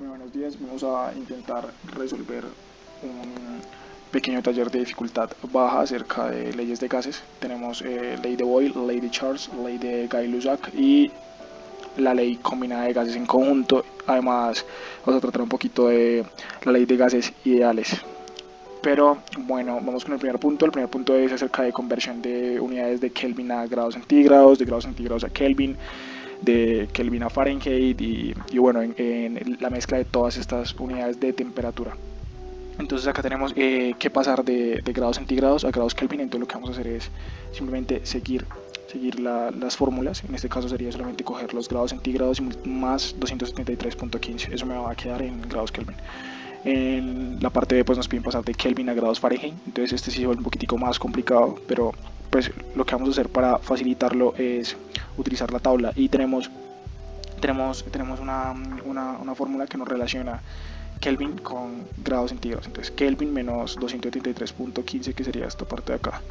Muy buenos días, vamos a intentar resolver un pequeño taller de dificultad baja acerca de leyes de gases. Tenemos ley de Boyle, ley de Charles, ley de Gay-Lussac y la ley combinada de gases en conjunto. Además vamos a tratar un poquito de la ley de gases ideales. Pero bueno, vamos con el primer punto. El primer punto es acerca de conversión de unidades de Kelvin a grados centígrados, de grados centígrados a Kelvin, de Kelvin a Fahrenheit y bueno, en la mezcla de todas estas unidades de temperatura. Entonces acá tenemos que pasar de grados centígrados a grados Kelvin. Entonces lo que vamos a hacer es simplemente seguir las fórmulas. En este caso sería solamente coger los grados centígrados más 273.15. Eso me va a quedar en grados Kelvin. En la parte B pues nos piden pasar de Kelvin a grados Fahrenheit. Entonces este sí es un poquitico más complicado, pero pues lo que vamos a hacer para facilitarlo es utilizar la tabla. Y tenemos una fórmula que nos relaciona Kelvin con grados centígrados. Entonces Kelvin menos 273.15, que sería esta parte de acá.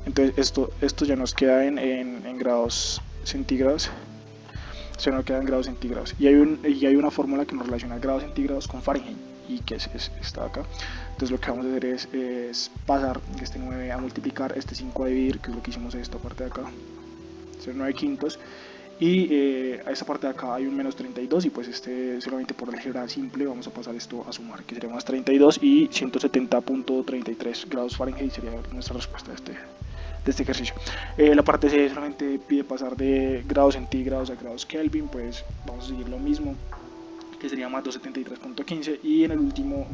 Entonces esto ya nos queda en grados centígrados. Se nos queda en grados centígrados. Y hay una fórmula que nos relaciona grados centígrados con Fahrenheit, y que es esta de acá. Entonces lo que vamos a hacer es pasar este 9 a multiplicar, este 5 a dividir, que es lo que hicimos en esta parte de acá. Ser 9 quintos. Y a esta parte de acá hay un menos 32, y pues solamente por álgebra simple vamos a pasar esto a sumar, que sería más 32, y 170.33 grados Fahrenheit sería nuestra respuesta de este ejercicio. La parte C solamente pide pasar de grados centígrados a grados Kelvin, pues vamos a seguir lo mismo, que sería más 273.15, y en el último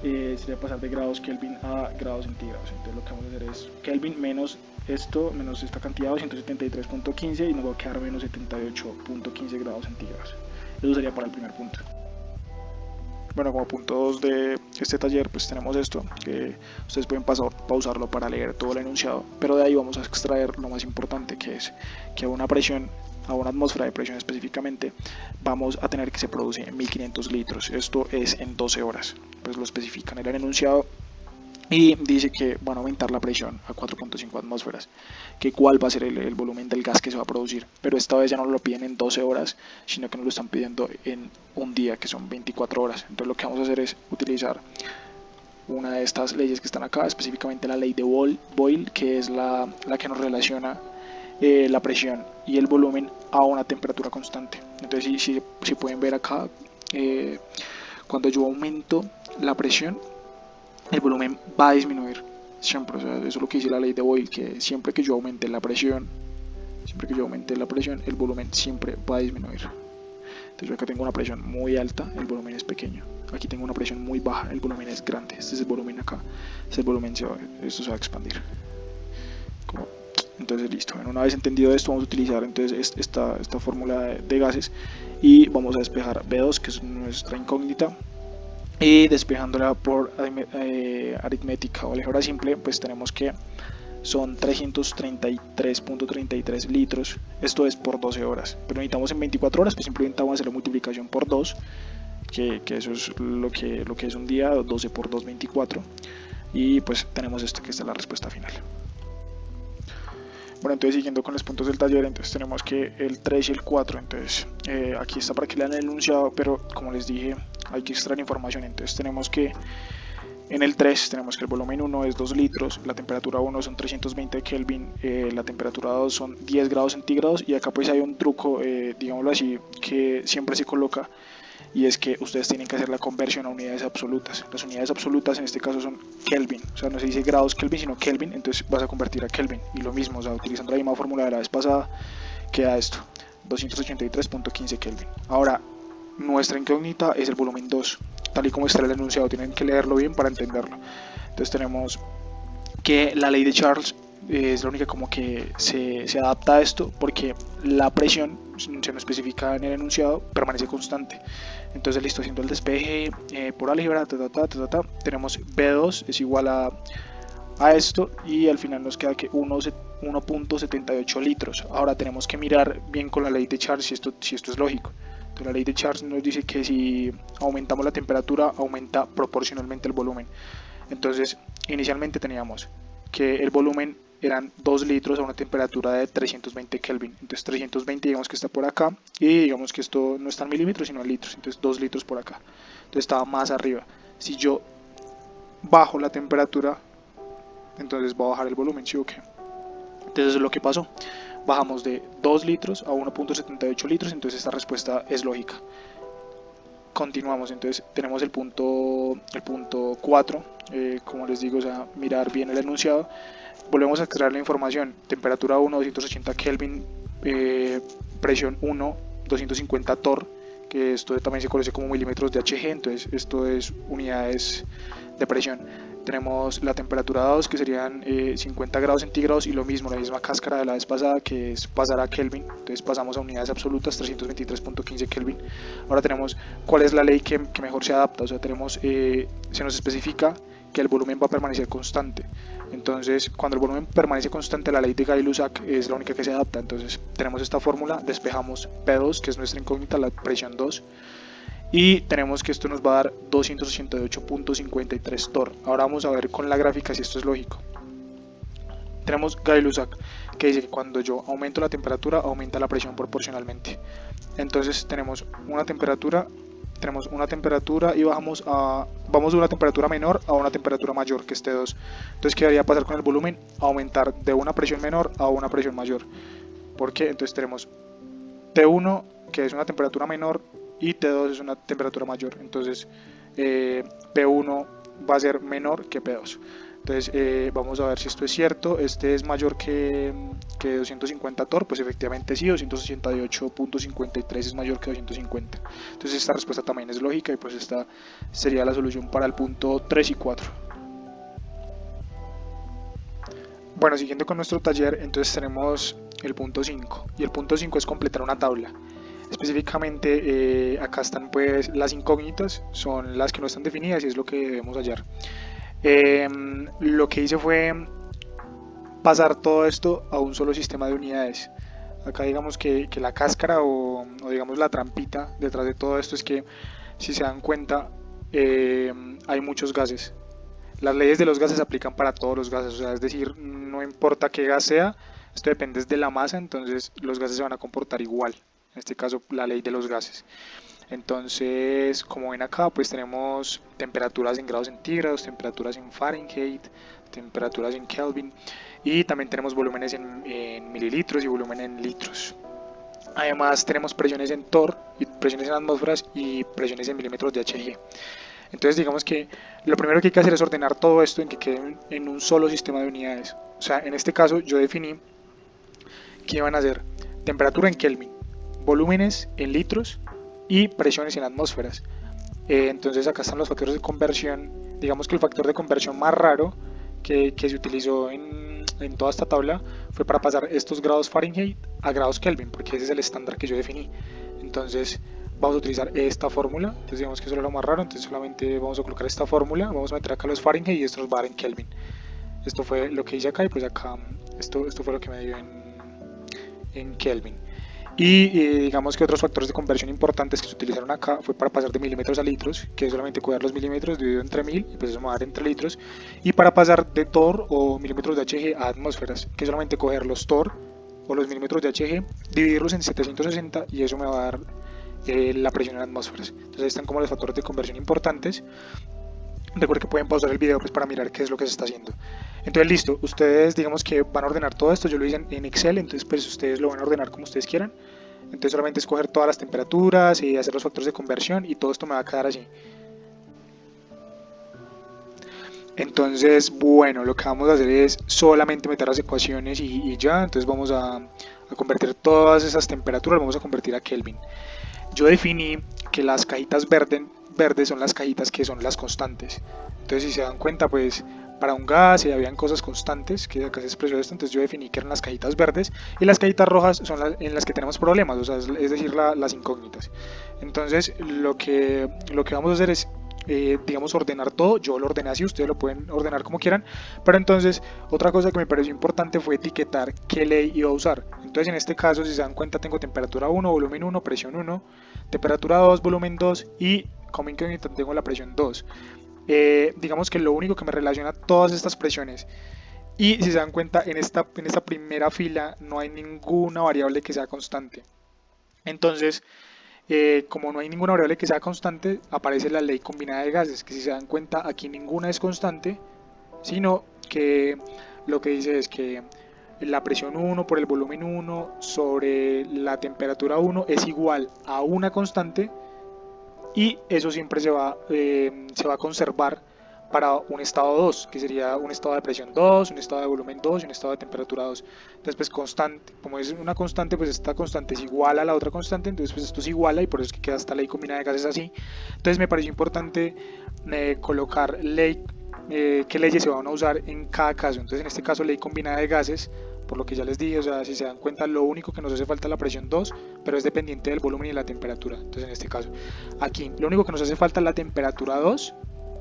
sería pasar de grados Kelvin a grados centígrados. Entonces lo que vamos a hacer es Kelvin menos esto, menos esta cantidad, 273.15, y nos va a quedar menos 78.15 grados centígrados. Eso sería para el primer punto. Bueno, como punto 2 de este taller pues tenemos esto, que ustedes pueden pausarlo para leer todo el enunciado, pero de ahí vamos a extraer lo más importante, que es que a una atmósfera de presión específicamente, vamos a tener que se produce 1500 litros. Esto es en 12 horas, pues lo especifican en el enunciado. Y dice que van a aumentar la presión a 4.5 atmósferas, que cuál va a ser el volumen del gas que se va a producir, pero esta vez ya no lo piden en 12 horas, sino que nos lo están pidiendo en un día, que son 24 horas. Entonces lo que vamos a hacer es utilizar una de estas leyes que están acá, específicamente la ley de Boyle, que es la que nos relaciona la presión y el volumen a una temperatura constante. Entonces si pueden ver acá, cuando yo aumento la presión, el volumen va a disminuir siempre. O sea, eso es lo que dice la ley de Boyle, que siempre que yo aumente la presión, el volumen siempre va a disminuir. Entonces yo acá tengo una presión muy alta, el volumen es pequeño. Aquí tengo una presión muy baja, el volumen es grande. Este es el volumen acá, esto se va a expandir. Entonces listo, bueno, una vez entendido esto, vamos a utilizar entonces esta fórmula de gases, y vamos a despejar B2, que es nuestra incógnita. Y despejándola por aritmética o álgebra simple, pues tenemos que son 333.33 litros. Esto es por 12 horas, pero necesitamos en 24 horas, pues simplemente vamos a hacer la multiplicación por 2, que eso es lo que es un día. 12 por 2, 24, y pues tenemos esto, que esta es la respuesta final. Bueno, entonces siguiendo con los puntos del taller, entonces tenemos que el 3 y el 4, entonces aquí está para que lean el enunciado, pero como les dije, hay que extraer información. Entonces tenemos que en el 3 tenemos que el volumen 1 es 2 litros, la temperatura 1 son 320 Kelvin, la temperatura 2 son 10 grados centígrados, y acá pues hay un truco, digámoslo así, que siempre se coloca, y es que ustedes tienen que hacer la conversión a unidades absolutas. Las unidades absolutas en este caso son Kelvin, o sea, no se dice grados Kelvin sino Kelvin, entonces vas a convertir a Kelvin, y lo mismo, o sea, utilizando la misma fórmula de la vez pasada, queda esto, 283.15 Kelvin. Ahora, nuestra incógnita es el volumen 2, tal y como está el enunciado, tienen que leerlo bien para entenderlo. Entonces tenemos que la ley de Charles es la única como que se adapta a esto, porque la presión, se nos especifica en el enunciado, permanece constante. Entonces listo, haciendo el despeje por álgebra, tenemos B2 es igual a esto, y al final nos queda que 1.78 litros. Ahora tenemos que mirar bien con la ley de Charles si esto es lógico. Entonces la ley de Charles nos dice que si aumentamos la temperatura, aumenta proporcionalmente el volumen. Entonces inicialmente teníamos que el volumen eran 2 litros a una temperatura de 320 Kelvin. Entonces 320 digamos que está por acá y digamos que esto no está en milímetros sino en litros, entonces 2 litros por acá. Entonces estaba más arriba. Si yo bajo la temperatura, entonces va a bajar el volumen, ¿sí o qué? Entonces eso es lo que pasó. Bajamos de 2 litros a 1.78 litros, entonces esta respuesta es lógica. Continuamos, entonces tenemos el punto 4, como les digo, o sea, mirar bien el enunciado. Volvemos a extraer la información: temperatura 1, 280 Kelvin, presión 1, 250 torr, que esto también se conoce como milímetros de Hg, entonces esto es unidades de presión. Tenemos la temperatura 2, que serían 50 grados centígrados, y lo mismo, la misma cáscara de la vez pasada, que es pasar a Kelvin. Entonces pasamos a unidades absolutas, 323.15 Kelvin. Ahora tenemos cuál es la ley que mejor se adapta, o sea, tenemos, se nos especifica que el volumen va a permanecer constante. Entonces, cuando el volumen permanece constante, la ley de Gay-Lussac es la única que se adapta. Entonces, tenemos esta fórmula, despejamos P2, que es nuestra incógnita, la presión 2, y tenemos que esto nos va a dar 288.53 torr. Ahora vamos a ver con la gráfica si esto es lógico. Tenemos Gay-Lussac, que dice que cuando yo aumento la temperatura, aumenta la presión proporcionalmente. Entonces tenemos una temperatura y vamos de una temperatura menor a una temperatura mayor, que es T2. Entonces, ¿qué debería pasar con el volumen? Aumentar de una presión menor a una presión mayor. ¿Por qué? Entonces tenemos T1, que es una temperatura menor, y T2 es una temperatura mayor. Entonces P1 va a ser menor que P2. Entonces vamos a ver si esto es cierto. Este es mayor que 250 torr, pues efectivamente sí, 288.53 es mayor que 250. Entonces esta respuesta también es lógica, y pues esta sería la solución para el punto 3 y 4. Bueno, siguiendo con nuestro taller, entonces tenemos el punto 5, y el punto 5 es completar una tabla. Específicamente acá están pues las incógnitas, son las que no están definidas y es lo que debemos hallar. Lo que hice fue pasar todo esto a un solo sistema de unidades. Acá digamos que la cáscara o digamos la trampita detrás de todo esto es que, si se dan cuenta, hay muchos gases. Las leyes de los gases se aplican para todos los gases, o sea, es decir, no importa qué gas sea, esto depende de la masa, entonces los gases se van a comportar igual. En este caso, la ley de los gases. Entonces, como ven acá, pues tenemos temperaturas en grados centígrados, temperaturas en Fahrenheit, temperaturas en Kelvin, y también tenemos volúmenes en mililitros y volumen en litros. Además tenemos presiones en torr, y presiones en atmósferas y presiones en milímetros de Hg. Entonces digamos que lo primero que hay que hacer es ordenar todo esto en que quede en un solo sistema de unidades. O sea, en este caso yo definí que iban a ser temperatura en Kelvin, volúmenes en litros y presiones en atmósferas. Entonces acá están los factores de conversión. Digamos que el factor de conversión más raro que se utilizó en toda esta tabla fue para pasar estos grados Fahrenheit a grados Kelvin, porque ese es el estándar que yo definí. Entonces vamos a utilizar esta fórmula. Entonces digamos que eso es lo más raro, entonces solamente vamos a colocar esta fórmula, vamos a meter acá los Fahrenheit y esto nos va a dar en Kelvin. Esto fue lo que hice acá, y pues acá esto fue lo que me dio en Kelvin. Y digamos que otros factores de conversión importantes que se utilizaron acá fue para pasar de milímetros a litros, que es solamente coger los milímetros dividido entre 1000, y pues eso me va a dar entre litros, y para pasar de torr o milímetros de Hg a atmósferas, que es solamente coger los torr o los milímetros de Hg, dividirlos en 760, y eso me va a dar la presión en atmósferas. Entonces ahí están como los factores de conversión importantes. Recuerden que pueden pausar el video pues para mirar qué es lo que se está haciendo. Entonces listo, ustedes digamos que van a ordenar todo esto, yo lo hice en Excel, entonces pues ustedes lo van a ordenar como ustedes quieran. Entonces solamente escoger todas las temperaturas y hacer los factores de conversión, y todo esto me va a quedar así. Entonces bueno, lo que vamos a hacer es solamente meter las ecuaciones y ya. Entonces vamos a convertir todas esas temperaturas, vamos a convertir a Kelvin. Yo definí que las cajitas verdes son las cajitas que son las constantes. Entonces si se dan cuenta, pues para un gas habían cosas constantes, que acá se expresó esto, entonces yo definí que eran las cajitas verdes, y las cajitas rojas son en las que tenemos problemas, o sea, es decir, las incógnitas. Entonces lo que vamos a hacer es digamos ordenar todo. Yo lo ordené así, ustedes lo pueden ordenar como quieran, pero entonces otra cosa que me pareció importante fue etiquetar qué ley iba a usar. Entonces en este caso, si se dan cuenta, tengo temperatura 1, volumen 1, presión 1, temperatura 2, volumen 2, y como incógnita tengo la presión 2. Digamos que lo único que me relaciona todas estas presiones Y si se dan cuenta, en esta primera fila no hay ninguna variable que sea constante. Entonces, como no hay ninguna variable que sea constante, aparece la ley combinada de gases, que si se dan cuenta, aquí ninguna es constante, sino que lo que dice es que la presión 1 por el volumen 1 sobre la temperatura 1 es igual a una constante, y eso siempre se va a conservar para un estado 2, que sería un estado de presión 2, un estado de volumen 2 y un estado de temperatura 2. Entonces, pues constante, como es una constante, pues esta constante es igual a la otra constante, entonces pues esto se iguala y por eso es que queda esta ley combinada de gases así. Entonces me pareció importante colocar qué leyes se van a usar en cada caso. Entonces en este caso ley combinada de gases, por lo que ya les dije, o sea, si se dan cuenta, lo único que nos hace falta es la presión 2, pero es dependiente del volumen y de la temperatura. Entonces en este caso, aquí lo único que nos hace falta es la temperatura 2,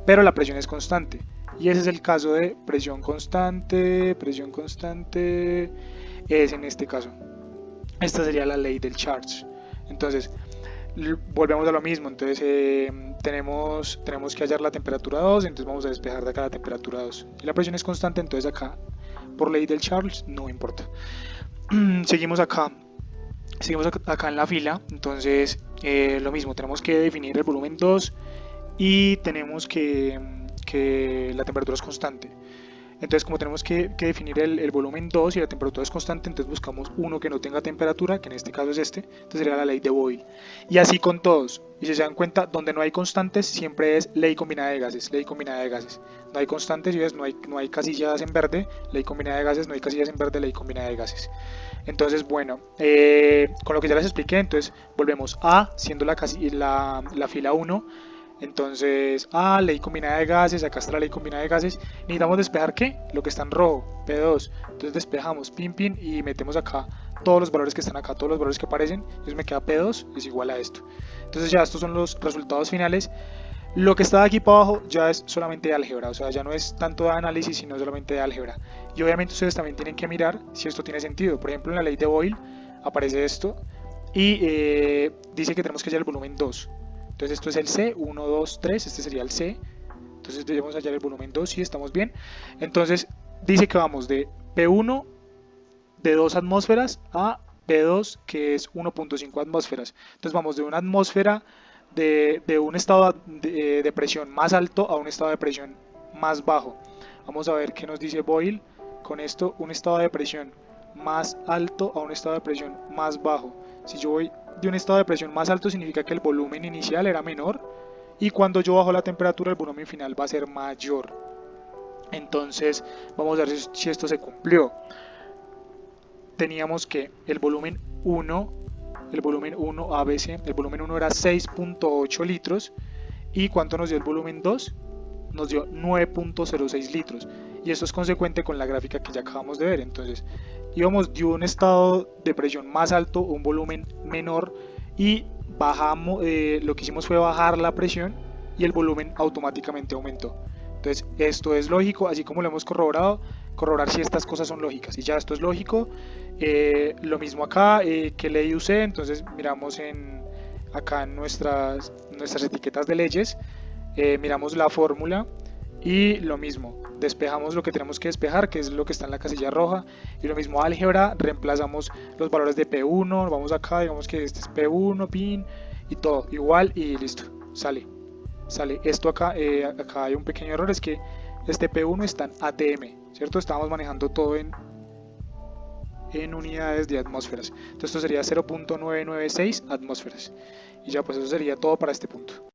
pero la presión es constante. Y ese es el caso de presión constante, es en este caso. Esta sería la ley del Charge. Entonces, volvemos a lo mismo. Entonces, tenemos que hallar la temperatura 2, entonces vamos a despejar de acá la temperatura 2. Y la presión es constante, entonces acá, por ley del Charles, no importa. Seguimos acá en la fila. Entonces, lo mismo, tenemos que definir el volumen 2 y tenemos que la temperatura es constante. Entonces, como tenemos que definir el volumen 2 y la temperatura es constante, entonces buscamos uno que no tenga temperatura, que en este caso es este, entonces sería la ley de Boyle. Y así con todos. Y si se dan cuenta, donde no hay constantes, siempre es ley combinada de gases, ley combinada de gases. No hay constantes, y ves, no hay casillas en verde, ley combinada de gases, no hay casillas en verde, ley combinada de gases. Entonces, bueno, con lo que ya les expliqué, entonces volvemos a, siendo la fila 1, entonces, ley combinada de gases, acá está la ley combinada de gases. Necesitamos despejar ¿qué? Lo que está en rojo, P2. Entonces despejamos, pin, y metemos acá todos los valores que están acá, todos los valores que aparecen. Entonces me queda P2 es igual a esto. Entonces ya estos son los resultados finales. Lo que está de aquí para abajo ya es solamente de álgebra, o sea, ya no es tanto de análisis, sino solamente de álgebra. Y obviamente ustedes también tienen que mirar si esto tiene sentido. Por ejemplo, en la ley de Boyle aparece esto y dice que tenemos que hallar el volumen 2. Entonces esto es el C, 1, 2, 3, este sería el C. Entonces debemos hallar el volumen 2, sí, estamos bien. Entonces dice que vamos de P1 de 2 atmósferas a P2 que es 1.5 atmósferas. Entonces vamos de una atmósfera de un estado de presión más alto a un estado de presión más bajo. Vamos a ver qué nos dice Boyle con esto, un estado de presión más alto a un estado de presión más bajo. Si yo voy de un estado de presión más alto, significa que el volumen inicial era menor, y cuando yo bajo la temperatura el volumen final va a ser mayor. Entonces vamos a ver si esto se cumplió. Teníamos que el volumen 1 ABC, el volumen 1 era 6.8 litros, y ¿cuánto nos dio el volumen 2? Nos dio 9.06 litros, y esto es consecuente con la gráfica que ya acabamos de ver. Entonces íbamos de un estado de presión más alto a un volumen menor, y bajamos, lo que hicimos fue bajar la presión y el volumen automáticamente aumentó. Entonces esto es lógico, así como lo hemos corroborado, corroborar si estas cosas son lógicas. Y ya esto es lógico. Lo mismo acá, que ley usé. Entonces miramos acá en nuestras etiquetas de leyes, miramos la fórmula y lo mismo, despejamos lo que tenemos que despejar, que es lo que está en la casilla roja. Y lo mismo álgebra, reemplazamos los valores de P1, vamos acá, digamos que este es P1, pin, y todo igual, y listo, sale esto acá. Acá hay un pequeño error, es que este P1 está en ATM, ¿cierto? Estábamos manejando todo en unidades de atmósferas. Entonces esto sería 0.996 atmósferas. Y ya, pues eso sería todo para este punto.